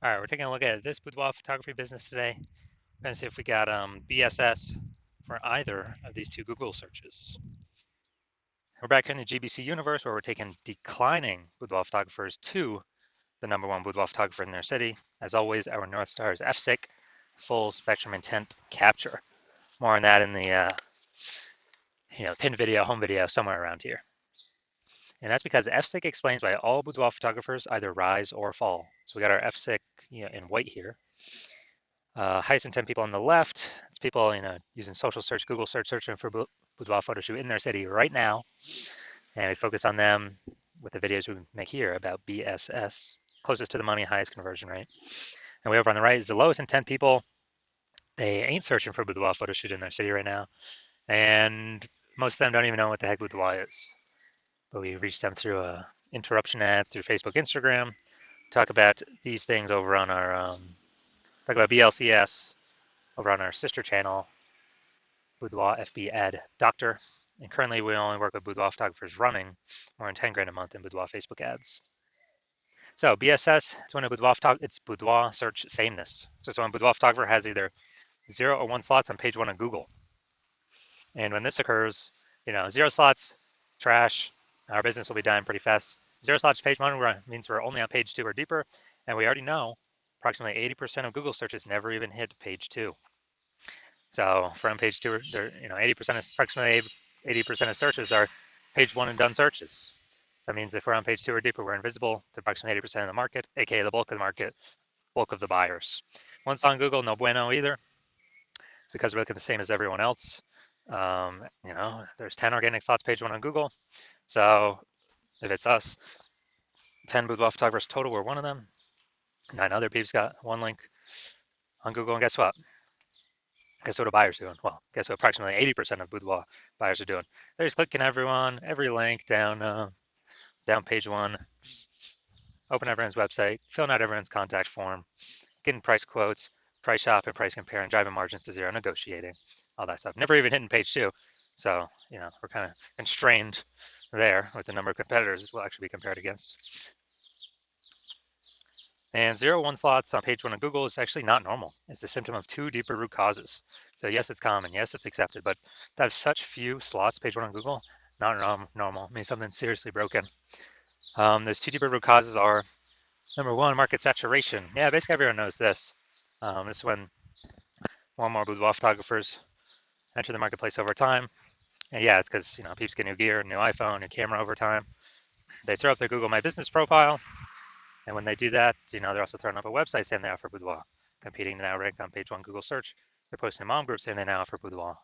All right, we're taking a look at this boudoir photography business today. We're going to see if we got BSS for either of these two Google searches. We're back in the GBC universe where we're taking declining boudoir photographers to the #1 boudoir photographer in their city. As always, our North Star is FSIC, full spectrum intent capture. More on that in the pin video, home video, somewhere around here. And that's because FSIC explains why all boudoir photographers either rise or fall. So we got our FSIC in white here. Highest intent people on the left, it's people using social search, Google search, searching for boudoir photo shoot in their city right now. And we focus on them with the videos we make here about BSS, closest to the money, highest conversion rate. And way over on the right is the lowest intent people. They ain't searching for boudoir photo shoot in their city right now. And most of them don't even know what the heck boudoir is. But we reach them through interruption ads, through Facebook, Instagram, talk about these things over on our, talk about BLCS over on our sister channel, Boudoir FB Ad Doctor. And currently we only work with boudoir photographers running more than 10 grand a month in boudoir Facebook ads. So BSS, it's when a boudoir photographer, it's boudoir search sameness. So it's when a boudoir photographer has either 0 or 1 slots on page 1 of Google. And when this occurs, 0 slots, trash, our business will be dying pretty fast. 0 slots page 1 means we're only on page 2 or deeper. And we already know approximately 80% of Google searches never even hit page 2. So from page 2, 80% of approximately 80% of searches are page 1 and done searches. That means if we're on page 2 or deeper, we're invisible to approximately 80% of the market, aka the bulk of the market, bulk of the buyers. Once on Google, no bueno either, because we're looking the same as everyone else. There's 10 organic slots page 1 on Google. So if it's us, 10 boudoir photographers total, we're one of them. 9 other peeps got 1 link on Google, and guess what? Guess what a buyer's doing? Well, guess what approximately 80% of boudoir buyers are doing? They're just clicking every link down page 1, open everyone's website, filling out everyone's contact form, getting price quotes, price shop and price compare, and driving margins to 0, negotiating, all that stuff. Never even hitting page 2. So, we're kind of constrained there with the number of competitors we'll actually be compared against. And 0, 1 slots on page 1 of Google is actually not normal. It's a symptom of 2 deeper root causes. So yes, it's common. Yes, it's accepted. But to have such few slots page 1 on Google, not normal. It means something's seriously broken. Those 2 deeper root causes are, number 1, market saturation. Yeah, basically everyone knows this. This is when more and more boudoir photographers enter the marketplace over time. And yeah, it's because peeps get new gear, new iPhone, new camera over time. They throw up their Google My Business profile. And when they do that, they're also throwing up a website saying they offer boudoir, competing to now rank on page 1 Google search. They're posting mom groups saying they now offer boudoir,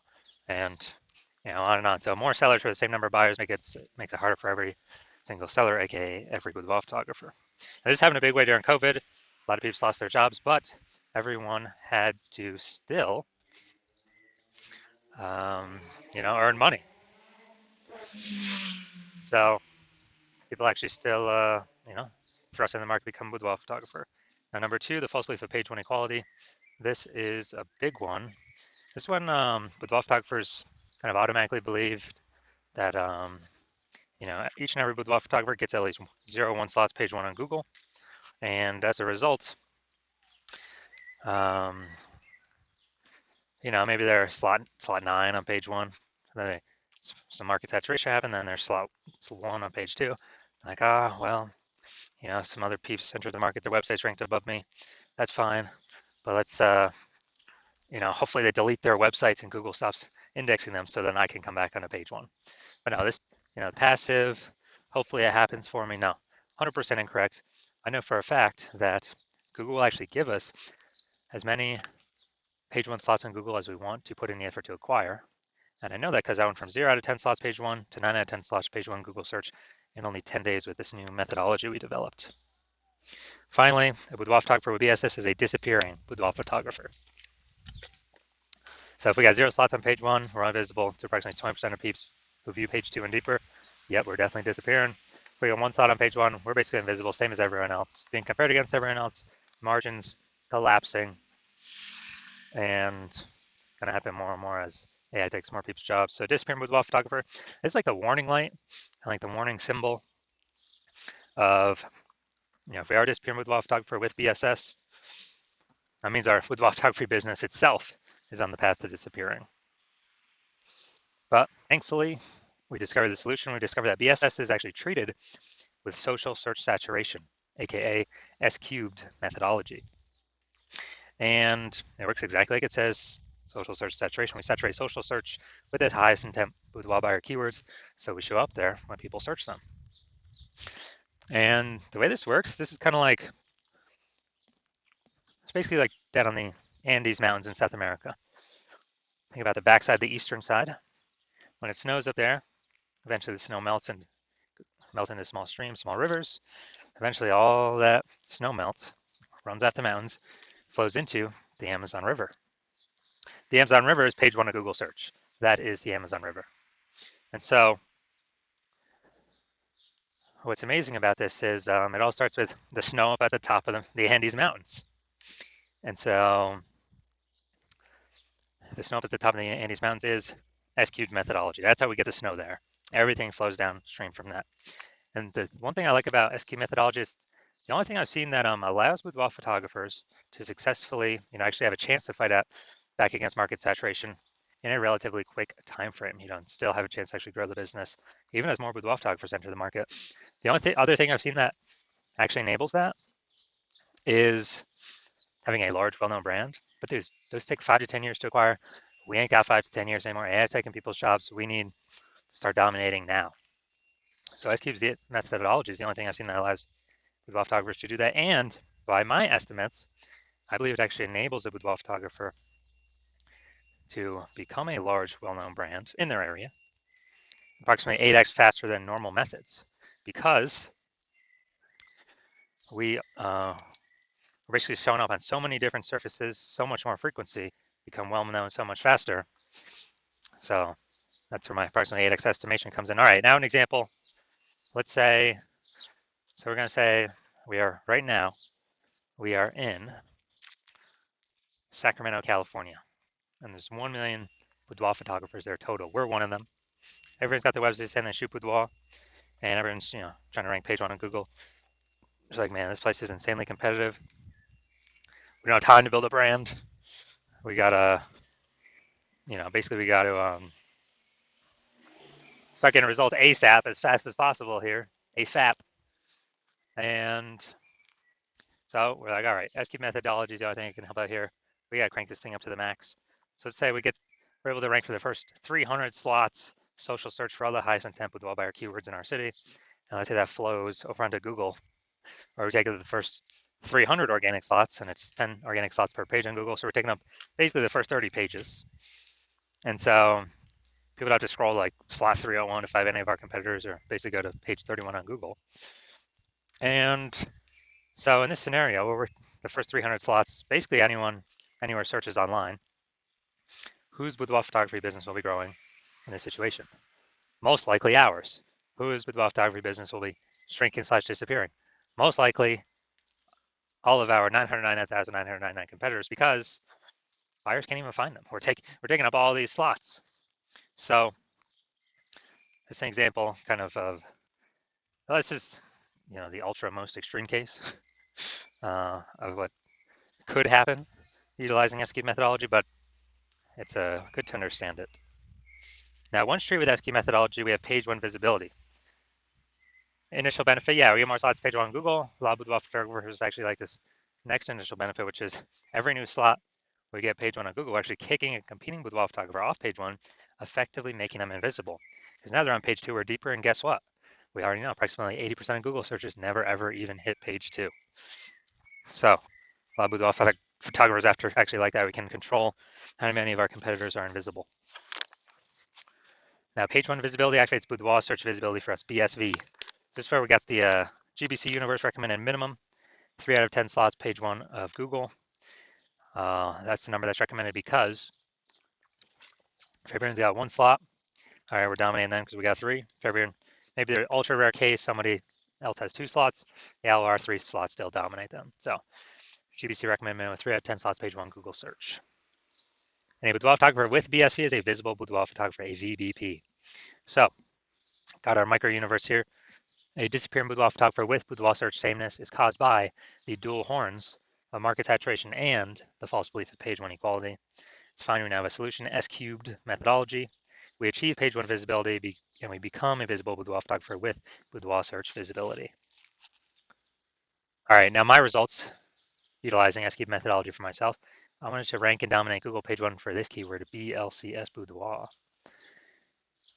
and on and on. So more sellers for the same number of buyers makes it harder for every single seller, aka every boudoir photographer. Now, this happened a big way during COVID. A lot of people lost their jobs, but everyone had to still, earn money. So people actually still, thrust in the market, become a boudoir photographer. Now, number 2, the false belief of page 1 equality. This is a big one. This one, boudoir photographers kind of automatically believe that, each and every boudoir photographer gets at least 0, 1 slots page 1 on Google. And as a result, maybe they're slot 9 on page 1. And then some market saturation happened, then there's slot 1 on page 2. Like, well, some other peeps entered the market, their website's ranked above me. That's fine. But let's, hopefully they delete their websites and Google stops indexing them so then I can come back on to page 1. But no, this, passive, hopefully it happens for me. No, 100% incorrect. I know for a fact that Google will actually give us as many page 1 slots on Google as we want to put in the effort to acquire. And I know that because I went from 0 out of 10 slots page 1 to 9 out of 10 slots page 1 Google search in only 10 days with this new methodology we developed. Finally, a boudoir photographer with BSS is a disappearing boudoir photographer. So if we got 0 slots on page 1, we're invisible to approximately 20% of peeps who view page 2 and deeper. Yep, we're definitely disappearing. If we got 1 slot on page 1, we're basically invisible, same as everyone else. Being compared against everyone else, margins collapsing, and gonna happen more and more as AI takes more people's jobs. So disappearing boudoir photographer, it's like the warning light, like the warning symbol of, if we are disappearing boudoir photographer with BSS, That means our boudoir photography business itself is on the path to disappearing. But thankfully, we discovered the solution. We discovered that BSS is actually treated with social search saturation, aka S cubed methodology. And it works exactly like it says, social search saturation. We saturate social search with the highest intent boudoir buyer keywords, so we show up there when people search them. And the way this works, this is kind of like, it's basically like down on the Andes Mountains in South America. Think about the backside, the eastern side. When it snows up there, eventually the snow melts and melts into small streams, small rivers. Eventually all that snow melts, runs off the mountains, flows into the Amazon River. The Amazon River is page one of Google search. That is the Amazon River. And so what's amazing about this is it all starts with the snow up at the top of the Andes Mountains. And so the snow up at the top of the Andes Mountains is S-cubed methodology. That's how we get the snow there. Everything flows downstream from that. And the one thing I like about S-cubed methodology is the only thing I've seen that allows boudoir photographers to successfully, actually have a chance to fight out back against market saturation in a relatively quick time frame. Still have a chance to actually grow the business, even as more boudoir photographers enter the market. The only other thing I've seen that actually enables that is having a large, well-known brand. But those take 5 to 10 years to acquire. We ain't got 5 to 10 years anymore. AI is taking people's jobs. We need to start dominating now. So S-Cube's methodology is the only thing I've seen that allows boudoir photographers to do that. And by my estimates, I believe it actually enables a boudoir photographer to become a large, well-known brand in their area, approximately 8x faster than normal methods, because we're basically showing up on so many different surfaces, so much more frequency, become well-known so much faster. So that's where my approximately 8x estimation comes in. All right, now an example. Let's say, so we're going to say right now, we are in Sacramento, California, and there's 1 million boudoir photographers there total. We're one of them. Everyone's got their website saying they shoot boudoir, and everyone's trying to rank page one on Google. It's like, man, this place is insanely competitive. We don't have time to build a brand. We gotta, basically we got to start getting results ASAP, as fast as possible here, AFAP. And so we're like, all right, S-Cube methodology is the only thing that can help out here. We got to crank this thing up to the max. So let's say we're able to rank for the first 300 slots, social search for all the highest intent boudoir buyer keywords in our city. And let's say that flows over onto Google, or we take the first 300 organic slots, and it's 10 organic slots per page on Google. So we're taking up basically the first 30 pages. And so people don't have to scroll like slot 301 if I have any of our competitors, or basically go to page 31 on Google. And so in this scenario, where we're the first 300 slots, basically anywhere searches online, whose boudoir photography business will be growing in this situation? Most likely ours. Whose boudoir photography business will be shrinking / disappearing? Most likely all of our 999,999 competitors, because buyers can't even find them. We're taking up all these slots. So this is an example kind of this is the ultra most extreme case of what could happen utilizing S-Cube methodology, but it's good to understand it. Now, one street with S-Cube methodology, we have page one visibility. Initial benefit, yeah, we get more slots page one on Google. A lot of boudoir photographers actually like this next initial benefit, which is every new slot we get page one on Google, actually kicking a competing boudoir photographer off page one, effectively making them invisible. Because now they're on page two or deeper, and guess what? We already know approximately 80% of Google searches never ever even hit page two. So a lot of boudoir photographers actually like that. We can control how many of our competitors are invisible. Now, page one visibility activates boudoir search visibility for us, BSV. This is where we got the GBC Universe recommended minimum, 3 out of 10 slots, page one of Google. That's the number that's recommended because if everyone's got one slot, all right, we're dominating them because we got 3. If everyone, maybe they're ultra rare case, somebody else has 2 slots, yeah, well, our 3 slots still dominate them. So GBC recommended minimum 3 out of 10 slots, page one Google search. And a boudoir photographer with BSV is a visible boudoir photographer, a VBP. So got our micro universe here. A disappearing boudoir photographer with boudoir search sameness is caused by the dual horns of market saturation and the false belief of page one equality. It's fine, we now have a solution, S cubed methodology. We achieve page one visibility and we become a visible boudoir photographer with boudoir search visibility. All right, now my results utilizing S cubed methodology for myself. I wanted to rank and dominate Google page one for this keyword, BLCS boudoir.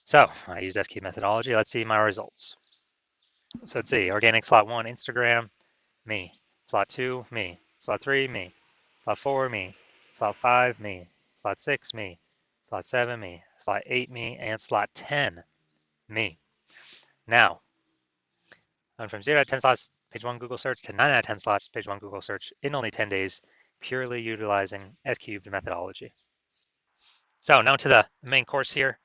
So I used S cubed methodology. Let's see my results. So let's see, organic slot one, Instagram, me. Slot two, me. Slot three, me. Slot four, me. Slot five, me. Slot six, me. Slot seven, me. Slot eight, me. And slot 10, me. Now, I'm from 0 out of 10 slots, page one Google search, to 9 out of 10 slots, page one Google search in only 10 days, purely utilizing S cubed methodology. So now to the main course here.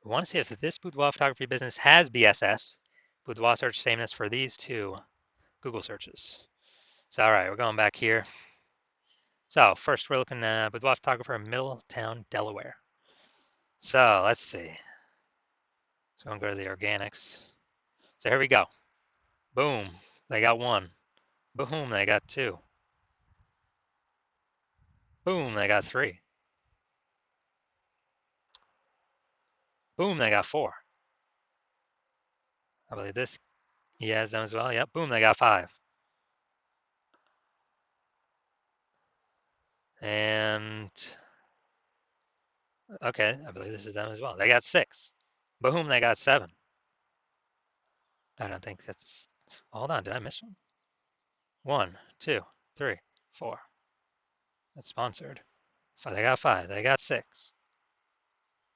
We want to see if this boudoir photography business has BSS, boudoir search sameness, for these two Google searches. So, all right, we're going back here. So first we're looking at boudoir photographer in Middletown, Delaware. So let's see. So I'm going to go to the organics. So here we go. Boom, they got one. Boom, they got two. Boom, they got three. Boom, they got four. I believe this, he has them as well. Yep, boom, they got five. And, okay, I believe this is them as well. They got six. Boom, they got seven. I don't think that's, hold on, did I miss one? One, two, three, four. That's sponsored. They got five. They got six.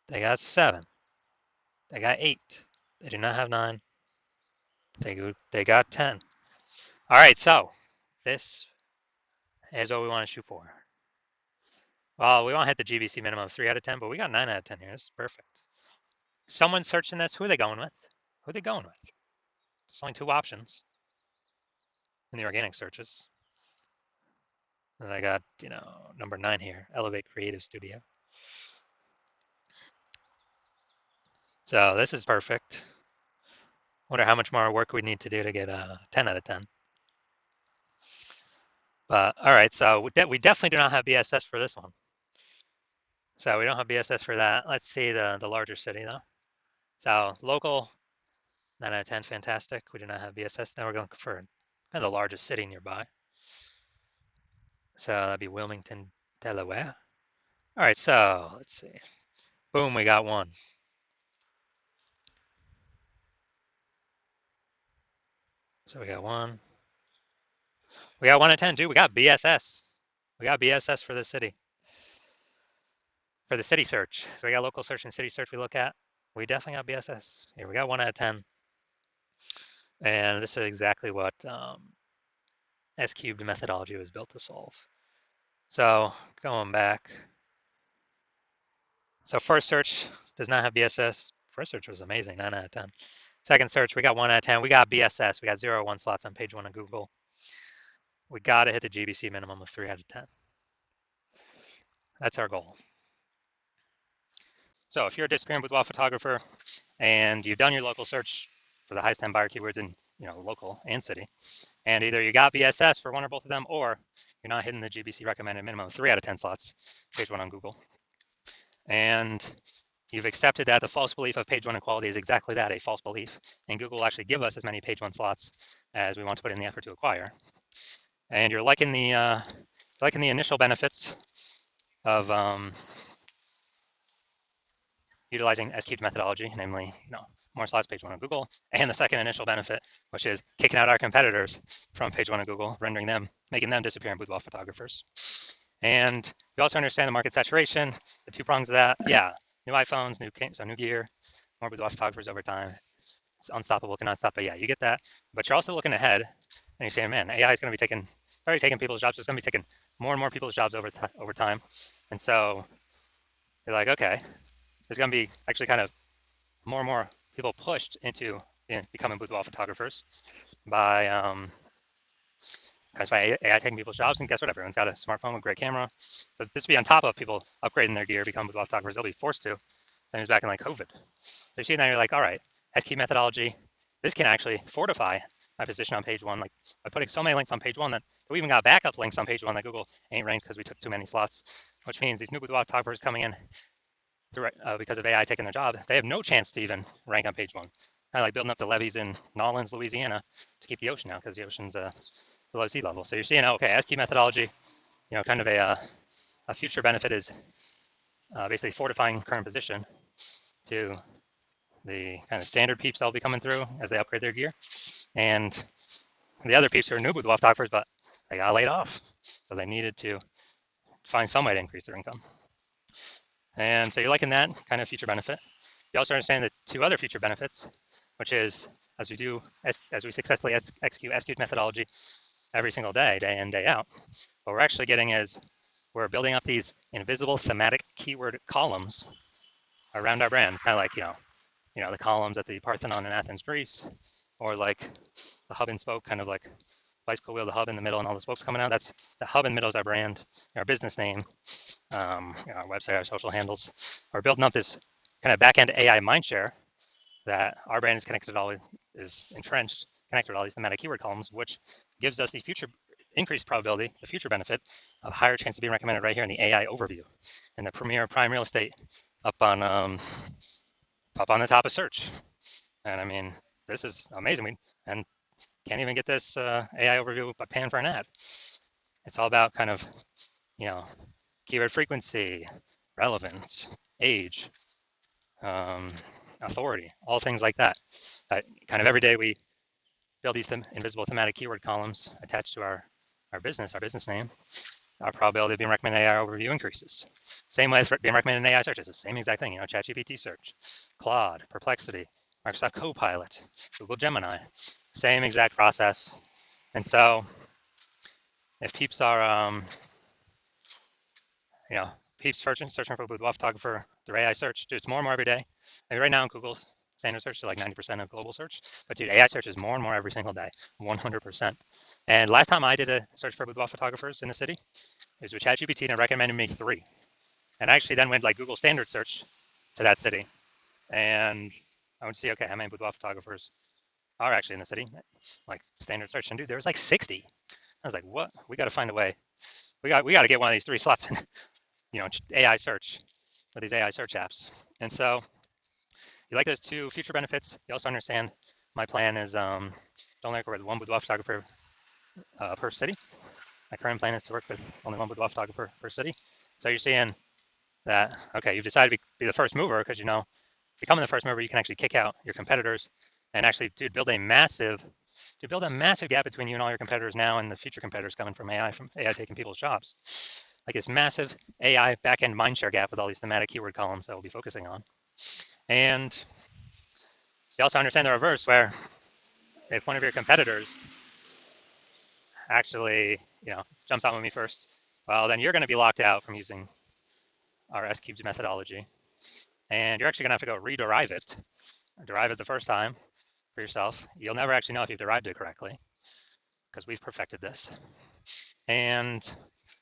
They got seven. They got eight. They do not have nine. They got 10. All right, so this is what we want to shoot for. Well, we want to hit the GBC minimum of 3 out of 10, but we got 9 out of 10 here. This is perfect. Someone's searching this. Who are they going with? Who are they going with? There's only two options in the organic searches. And I got, number 9 here, Elevate Creative Studio. So this is perfect. Wonder how much more work we need to do to get a 10 out of 10. But all right, so we definitely do not have BSS for this one. So we don't have BSS for that. Let's see the larger city though. So local, 9 out of 10, fantastic. We do not have BSS. Now we're going for kind of the largest city nearby. So that'd be Wilmington, Delaware. All right, so let's see. Boom, we got one. So we got one. We got 1 out of 10, dude. We got BSS. We got BSS for the city. For the city search. So we got local search and city search we look at. We definitely got BSS. Here we got 1 out of 10. And this is exactly what S cubed methodology was built to solve. So going back. So first search does not have BSS. First search was amazing, 9 out of 10. Second search, we got 1 out of 10. We got BSS. We got 0 1 slots on page 1 of Google. We got to hit the GBC minimum of 3 out of 10. That's our goal. So if you're a disappearing boudoir photographer and you've done your local search for the highest 10 buyer keywords in local and city, and either you got BSS for one or both of them, or you're not hitting the GBC recommended minimum of 3 out of 10 slots, page 1 on Google, and you've accepted that the false belief of page 1 equality is exactly that, a false belief, and Google will actually give us as many page 1 slots as we want to put in the effort to acquire, and you're liking the initial benefits of utilizing S cubed methodology, namely, more slots page 1 on Google, and the second initial benefit, which is kicking out our competitors from page 1 of Google, making them disappearing boudoir photographers. And you also understand the market saturation, the two prongs of that. Yeah, new iPhones, new gear, more boudoir photographers over time. It's unstoppable, cannot stop. But yeah, you get that. But you're also looking ahead, and you're saying, man, AI is going to be already taking people's jobs. It's going to be taking more and more people's jobs over time. And so you're like, okay, there's going to be actually kind of more and more people pushed into becoming boudoir photographers by AI taking people's jobs. And guess what? Everyone's got a smartphone with a great camera. So this will be on top of people upgrading their gear, becoming boudoir photographers. They'll be forced to. Same as back in like COVID. So you see now you're like, all right, S cubed methodology. This can actually fortify my position on page one. Like by putting so many links on page one that we even got backup links on page one that Google ain't ranked because we took too many slots, which means these new boudoir photographers coming in because of AI taking their job, they have no chance to even rank on page one. Kind of like building up the levees in Nolens, Louisiana to keep the ocean out because the ocean's below sea level. So you're seeing, okay, SQ methodology, kind of a future benefit is basically fortifying current position to the kind of standard peeps that'll be coming through as they upgrade their gear. And the other peeps who are new boudoir photographers, but they got laid off. So they needed to find some way to increase their income. And so you're liking that kind of future benefit. You also understand the two other future benefits, which is as we successfully execute SQ methodology every single day, day in, day out, what we're actually getting is we're building up these invisible thematic keyword columns around our brands, kind of like, the columns at the Parthenon in Athens, Greece, or like the hub and spoke, kind of like bicycle wheel, the hub in the middle and all the spokes coming out. That's the hub in the middle is our brand, our business name, our website, our social handles. We're building up this kind of back-end AI mindshare that our brand is connected to is entrenched, connected to all these thematic keyword columns, which gives us the future increased probability, the future benefit of higher chance of being recommended right here in the AI overview in the premier prime real estate up on the top of search. And I mean, this is amazing. And can't even get this AI overview by paying for an ad. It's all about kind of, keyword frequency, relevance, age, authority, all things like that. Kind of every day we build these invisible thematic keyword columns attached to our business name. Our probability of being recommended in AI overview increases. Same way as being recommended in AI search. It's the same exact thing. ChatGPT search, Claude, Perplexity, Microsoft Copilot, Google Gemini, same exact process. And so if peeps are, peeps searching for boudoir photographer through AI search, dude, it's more and more every day. I mean, right now in Google standard search is like 90% of global search, but dude, AI search is more and more every single day, 100%. And last time I did a search for boudoir photographers in the city, it was with ChatGPT and it recommended me 3. And I actually then went like Google standard search to that city. And I would see, okay, how many boudoir photographers are actually in the city? Like standard search. And dude, there was like 60. I was like, what? We got to find a way. We got to get one of these 3 slots in, AI search with these AI search apps. And so you like those 2 future benefits. You also understand my plan is don't work with 1 boudoir photographer per city. My current plan is to work with only 1 boudoir photographer per city. So you're seeing that, okay, you've decided to be the first mover because, becoming the first mover, you can actually kick out your competitors and actually, dude, build a massive gap between you and all your competitors now and the future competitors coming from AI taking people's jobs. Like this massive AI backend mindshare gap with all these thematic keyword columns that we'll be focusing on. And you also understand the reverse, where if one of your competitors actually, jumps on with me first, well, then you're going to be locked out from using our S-cubed methodology. And you're actually going to have to go rederive it, derive it the first time for yourself. You'll never actually know if you've derived it correctly because we've perfected this. And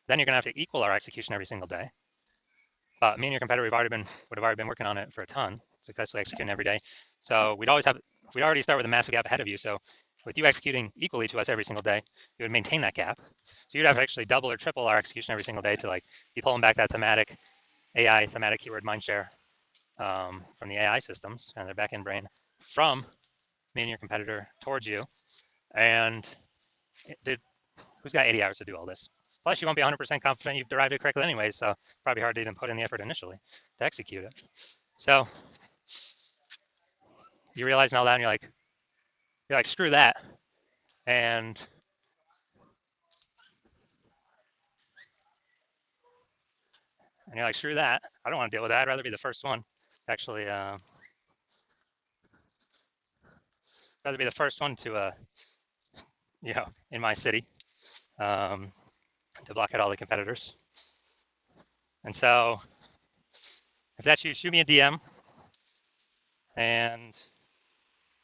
then you're going to have to equal our execution every single day. But me and your competitor, would have already been working on it for a ton, successfully executing every day. So we already start with a massive gap ahead of you. So with you executing equally to us every single day, you would maintain that gap. So you'd have to actually double or triple our execution every single day to like be pulling back that thematic keyword mindshare from the AI systems and their backend brain from me and your competitor towards you. And who's got 80 hours to do all this? Plus, you won't be 100% confident you've derived it correctly anyway, so probably hard to even put in the effort initially to execute it. So you realize now that, and you're like, screw that. And you're like, screw that. I don't want to deal with that. I'd rather be the first one to actually, rather be the first one to, in my city, to block out all the competitors. And so if that's you, shoot me a DM. And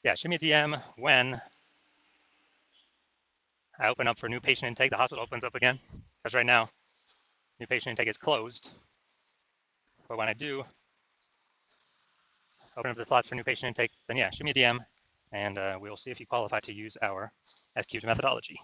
yeah, shoot me a DM when I open up for new patient intake. The hospital opens up again, because right now, new patient intake is closed. But when I do open up the slots for new patient intake, then yeah, shoot me a DM and we'll see if you qualify to use our S cubed methodology.